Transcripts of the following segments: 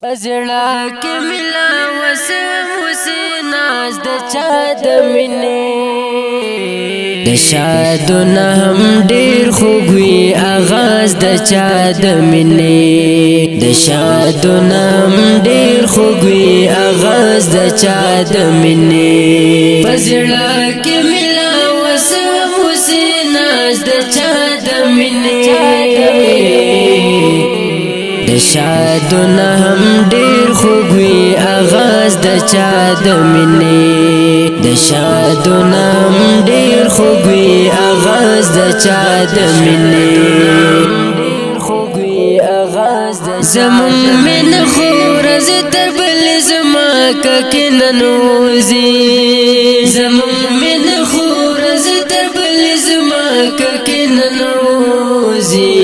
پزړه کې ملا وسم وسیناز د چا د مینې د شادو نه هم ډېر خوږوي اغاز د چا د مینې د شادو نه هم ډېر خوږوي اغاز د چا د مینې پزړه کې ملا وسم وسیناز د چا د مینې د شادو نه هم ډېر خوږوي اغاز د چا د مینې د شادو نه هم ډېر خوږوي اغاز د چا د مینې زمون من خورز تر بل زما ککې ننوځي زمون من خورز تر بل زما ککې ننوځي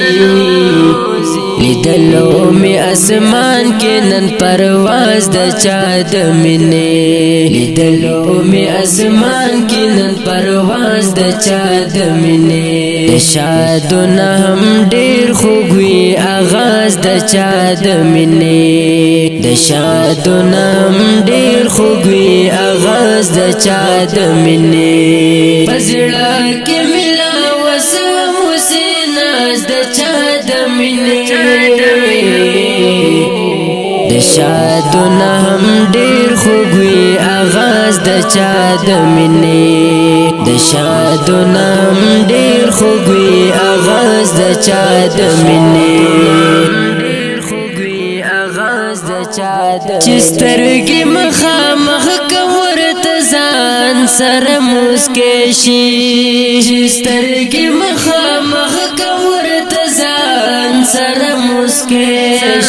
لیدلو می اسمان کې نن پرواز د چا د مینې لیدلو می اسمان کې نن پرواز د چا د مینې د شادو نه هم ډېر خوږوي اغاز د چا د مینې د شادو نه هم ډېر خوږوي اغاز د چا د مینې پزړه کې ملا وسم وسیناز د چا د مینې د شادو نه هم ډېر خوږوي اغاز د چا د مینې د شادو نه هم ډېر خوږوي اغاز د چا د مینې چې سترګې مخامخ کوم ورته ځان سره مسکې شي چې سترګې مخامخ کوم ورته ځان سره مسکې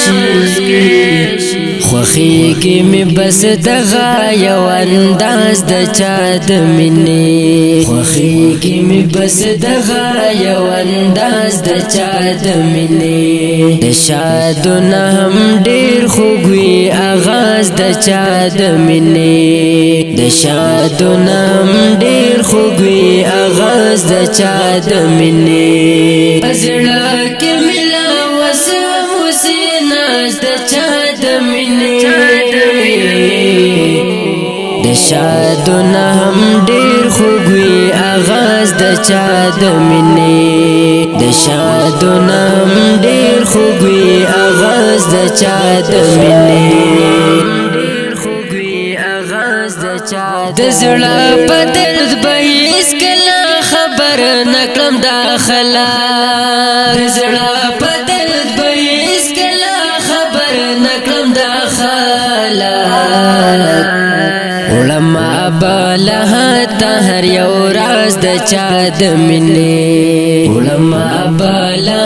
شي خوښېږي مې بس دغه یو انداز د چا د مینې خوښېږي مې بس دغه یو انداز د چا د مینې د شادو نه هم ډېر خوږوي اغاز د چا د مینې د شادو نه هم ډېر خوږوي اغاز د چا د مینې پزړه کې ملا وسم وسیناز د چا د مینې د شادو نه هم ډېر خوږوي اغاز د چا د مینې د شادو نه هم ډېر خوږوي اغاز د چا د مینې د زړه په درد به هیڅکله خبر نکړم داخله د زړه په درد به هیڅکله خبر نکړم داخله وړم ابله ته هر یو راز د چا د مینې وړم ابله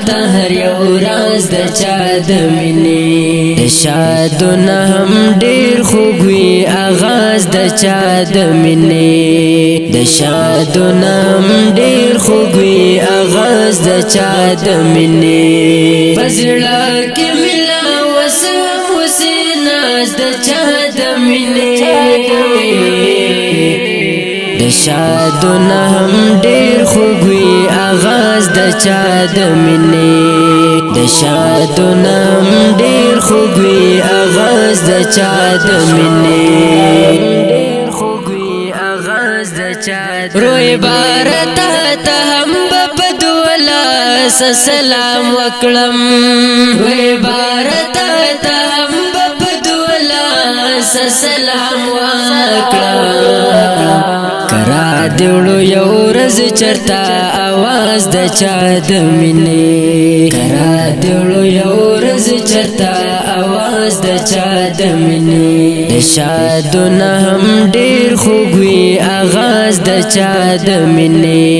ته هر یو راز د چا د مینې د شادو نه هم ډېر خوږوي اغاز د چا د مینې د شادو نه هم ډېر خوږوي اغاز د چا د مینې پزړه کې ملا وسم وسیناز د چا د مینې د شادو نه هم ډېر خوږوي اغاز د چا د مینې د شادو نه هم ډېر خوږوي اغاز د چا د مینې روی بارتا ته هم په دولا سلام وکړم روی بارتا ته هم په دولا سلام وکړم کرا دیوړو یو ورځ چرتا आवाज د چا د مینې کرا دیوړو یو ورځ چرتا आवाज د چا د مینې د شادو نه هم ډېر خوږوي اغاز د چا د مینې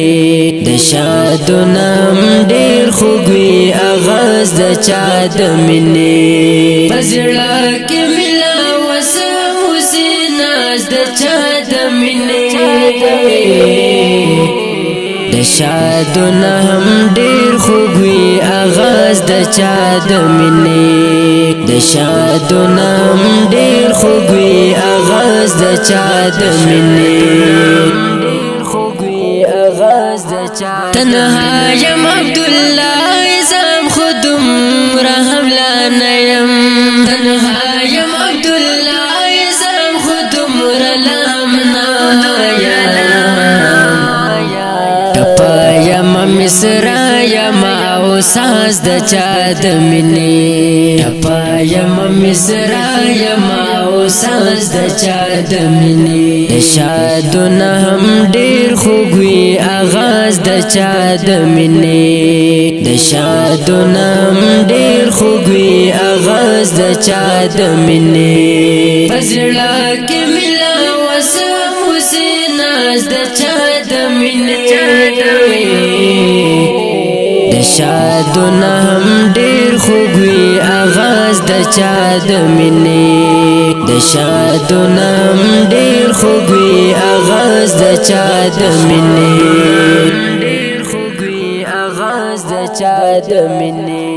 د شادو نه هم ډېر خوږوي اغاز د چا د مینې پزړه کې ملا وسم وسیناز د چا د مینې د شادو نه هم ډېر خوږوي اغاز د چا د مینې د شادو نه هم ډېر خوږوي اغاز د چا د مینې تنها یم عبدالله ازام خودم رحم لا نیم مسرا یما او ساز د چا د مینې ټپا یم مسرا یما او ساز د چا د مینې شادونه هم ډیر خوږوي آغاز د چا د مینې د شادونه هم ډیر خوږوي آغاز د چا د مینې پزړه کې ملا وسم حسیناز د چا د مینې د شادونه هم ډیر خوږوي آغاز د چا د مینې د شادونه هم ډیر خوږوي آغاز د چا د مینې ډیر خوږوي آغاز د چا د مینې